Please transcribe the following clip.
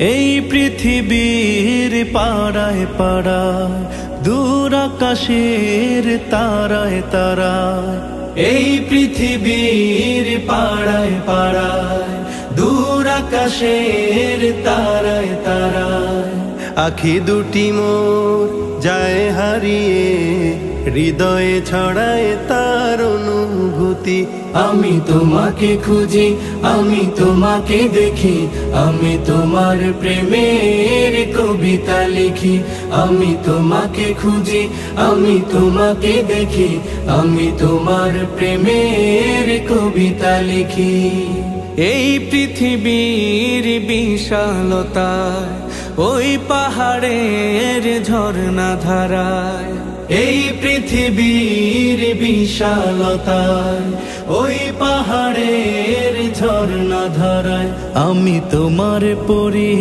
এই পৃথিবীর পাড়ায় পাড়ায় দূর আকাশের তারায় তারায়, এই পৃথিবীর পাড়ায় পাড়ায় দূর আকাশের তারায় তারায়। আখি দুটি মোর যায় হারিয়ে, হৃদয়ে ছড়ায় তার অনুভূতি। আমি তোমাকে খুঁজি, আমি তোমাকে দেখি, আমি তোমার প্রেমের কবিতা লিখি। আমি তোমাকে খুঁজি, আমি তোমাকে দেখি, আমি তোমার প্রেমের কবিতা লিখি। এই পৃথিবীর বিশালতায় ওই পাহাড়ের ঝর্ণা ধারায়, এই পৃথিবীর বিশালতায় ওই পাহাড়ের ঝর্ণা ধারায় আমি তোমার পরি।